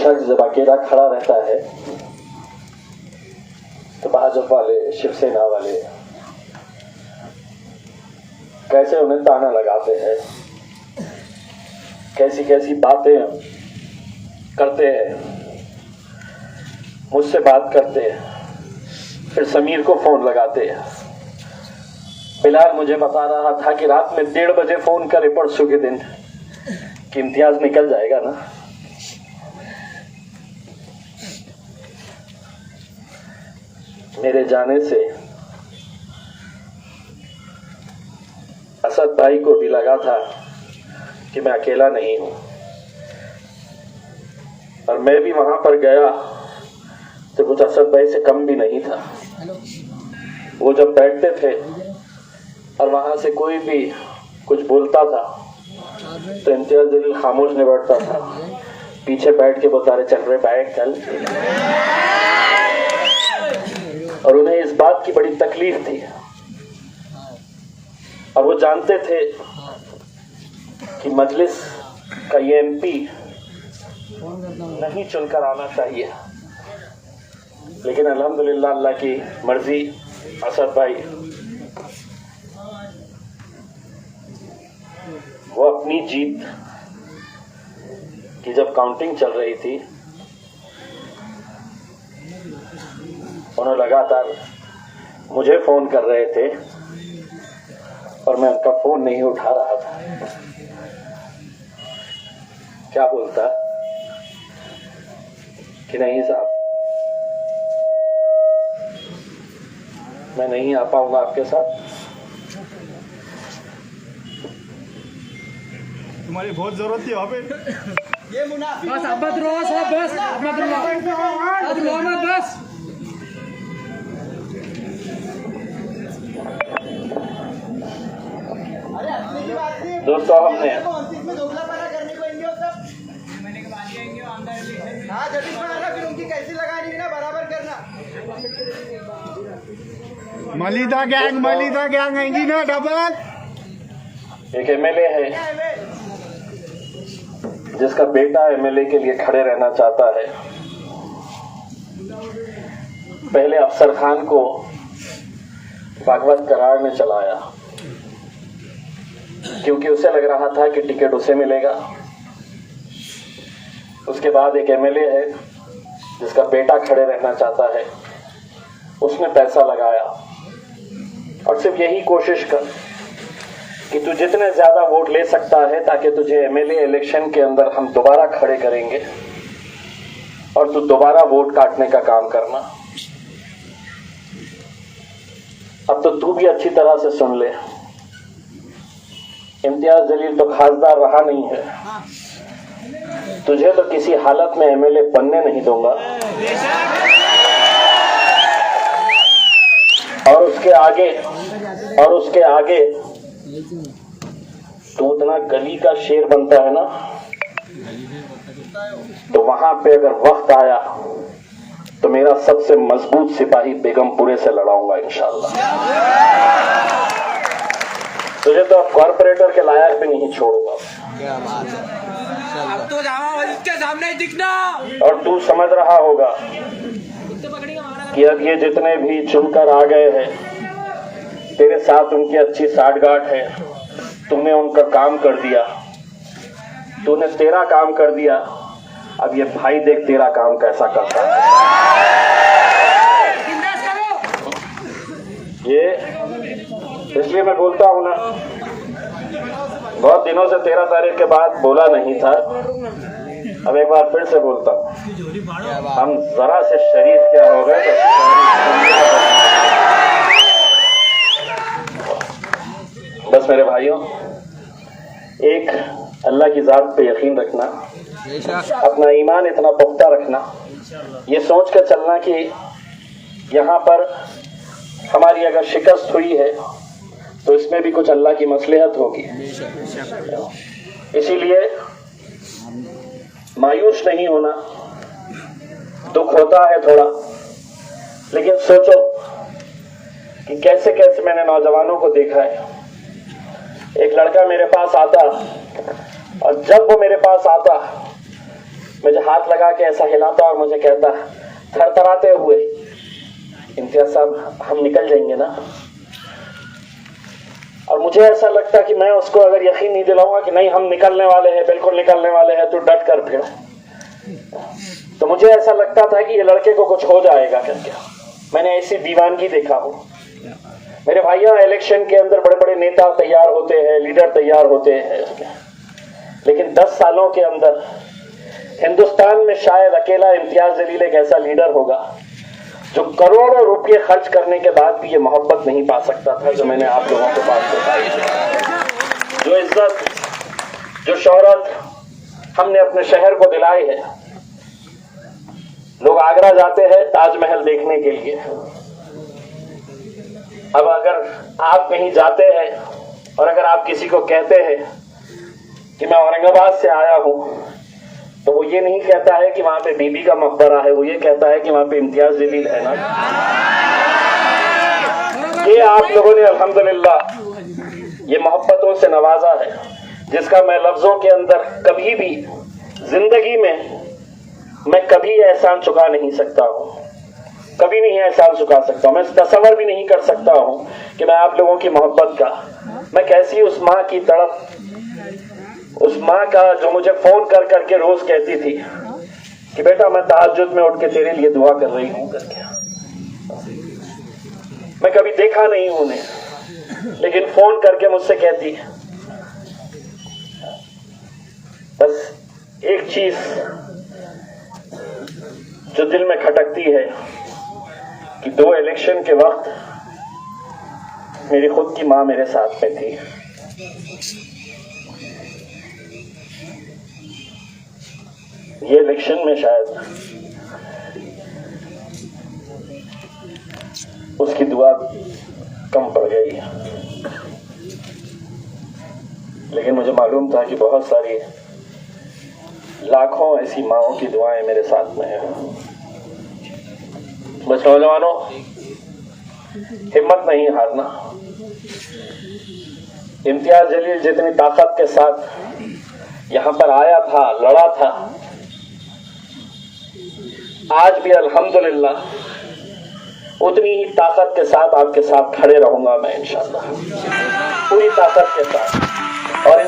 शख्स जब अकेला खड़ा रहता है तो भाजपा वाले, शिवसेना वाले कैसे उन्हें ताना लगाते हैं, कैसी कैसी बातें करते हैं, मुझसे बात करते हैं, फिर समीर को फोन लगाते हैं। बिलाल मुझे बता रहा था कि रात में 1:30 बजे फोन करे परसों के दिन कि इम्तियाज निकल जाएगा ना। मेरे जाने से असद भाई को भी लगा था कि मैं अकेला नहीं हूं, और मैं भी वहां पर गया तो कुछ असद भाई से कम भी नहीं था। वो जब बैठते थे और वहां से कोई भी कुछ बोलता था तो इम्तियाज जलील खामोश नहीं बैठता था, पीछे बैठ के बता रहे चल रहे बैठ चल। और उन्हें इस बात की बड़ी तकलीफ थी, और वो जानते थे कि मजलिस का ये एमपी नहीं चुनकर आना चाहिए, लेकिन अल्हम्दुलिल्लाह अल्लाह की मर्जी, असद भाई वो अपनी जीत की जब काउंटिंग चल रही थी, उन्होंने लगातार मुझे फोन कर रहे थे और मैं उनका फोन नहीं उठा रहा था। क्या बोलता कि नहीं साहब, मैं नहीं आ पाऊंगा आपके साथ। तुम्हारी बहुत जरूरत थी वहाँ पे। ये मुनाफिक बस अब मत रो, सब बस अब मत बस। दोस्तों हमने मलिदा गैंग आएंगी ना डबल। एक एमएलए है जिसका बेटा एमएलए के लिए खड़े रहना चाहता है। पहले अफसर खान को भागवत करार ने चलाया क्योंकि उसे लग रहा था कि टिकट उसे मिलेगा। उसके बाद एक एमएलए है जिसका बेटा खड़े रहना चाहता है, उसने पैसा लगाया और सिर्फ यही कोशिश कर कि तू जितने ज्यादा वोट ले सकता है ताकि तुझे एमएलए इलेक्शन के अंदर हम दोबारा खड़े करेंगे और तू दोबारा वोट काटने का काम करना। अब तो तू भी अच्छी तरह से सुन ले, इम्तियाज जलील तो खासदार रहा नहीं है, तुझे तो किसी हालत में एमएलए बनने नहीं दूंगा। और उसके आगे तो उतना गली का शेर बनता है ना, तो वहां पे अगर वक्त आया तो मेरा सबसे मजबूत सिपाही बेगमपुरे से लड़ाऊंगा इंशाल्लाह। तुझे तो अब कॉर्पोरेटर के लायक भी नहीं छोड़ूंगा। अब तो जावा इसके सामने दिखना। और तू समझ रहा होगा कि अब ये जितने भी चुनकर आ गए हैं, तेरे साथ उनकी अच्छी साठगांठ है, तुमने उनका काम कर दिया, तूने तेरा काम कर दिया, अब ये भाई देख तेरा काम कैसा करता है। ये इसलिए मैं बोलता हूं ना, बहुत दिनों से 13 तारीख के बाद बोला नहीं था, अब एक बार फिर से बोलता हूं, हम जरा से शरीफ क्या हो गए। बस मेरे भाइयों, एक अल्लाह की जात पे यकीन रखना, अपना ईमान इतना पुख्ता रखना, ये सोच कर चलना कि यहाँ पर हमारी अगर शिकस्त हुई है तो इसमें भी कुछ अल्लाह की मसलहत होगी। इसीलिए मायूस नहीं होना, दुख होता है थोड़ा, लेकिन सोचो कि कैसे कैसे मैंने नौजवानों को देखा है। एक लड़का मेरे पास आता और जब वो मेरे पास आता मुझे हाथ लगा के ऐसा हिलाता और मुझे कहता थरथराते हुए, इम्तियाज साहब हम निकल जाएंगे ना। और मुझे ऐसा लगता कि मैं उसको अगर यकीन नहीं दिलाऊंगा कि नहीं हम निकलने वाले हैं, बिल्कुल निकलने वाले हैं, तो डट कर फिर, तो मुझे ऐसा लगता था कि ये लड़के को कुछ हो जाएगा करके। मैंने ऐसी दीवानगी देखा हो। मेरे भाइयों, इलेक्शन के अंदर बड़े बड़े नेता तैयार होते हैं, लीडर तैयार होते हैं, लेकिन 10 सालों के अंदर हिंदुस्तान में शायद अकेला इम्तियाज जलील एक ऐसा लीडर होगा जो करोड़ों रुपए खर्च करने के बाद भी ये मोहब्बत नहीं पा सकता था जो मैंने आप लोगों के पास बताई। जो इज्जत, जो शोहरत हमने अपने शहर को दिलाई है। लोग आगरा जाते हैं ताजमहल देखने के लिए। अब अगर आप कहीं जाते हैं और अगर आप किसी को कहते हैं कि मैं औरंगाबाद से आया हूं, तो वो ये नहीं कहता है कि वहां पे बीबी का मकबरा है, वो ये कहता है कि वहां पे इम्तियाज जलील है ना। ये आप लोगों ने अल्हम्दुलिल्लाह ये मोहब्बतों से नवाजा है, जिसका मैं लफ्जों के अंदर कभी भी जिंदगी में मैं कभी एहसान चुका नहीं सकता हूं, कभी नहीं एहसान चुका सकता हूं। मैं तसव्वुर भी नहीं कर सकता हूं कि मैं आप लोगों की मोहब्बत का, मैं कैसी उस माँ की तड़प, उस माँ का जो मुझे फोन कर करके रोज कहती थी कि बेटा मैं तहज्जुद में उठ के तेरे लिए दुआ कर रही हूं करके। मैं कभी देखा नहीं हूं उन्हें, लेकिन फोन करके मुझसे कहती बस एक चीज जो दिल में खटकती है कि 2 इलेक्शन के वक्त मेरी खुद की मां मेरे साथ में थी। ये इलेक्शन में शायद उसकी दुआ कम पड़ गई, लेकिन मुझे मालूम था कि बहुत सारी लाखों ऐसी माओं की दुआएं मेरे साथ में है। बस नौजवानों, हिम्मत नहीं हारना। इम्तियाज जलील जितनी ताकत के साथ यहां पर आया था, लड़ा था, आज भी अल्हम्दुलिल्लाह उतनी ही ताकत के साथ आपके साथ खड़े रहूंगा मैं इंशाअल्लाह, पूरी ताकत के साथ। और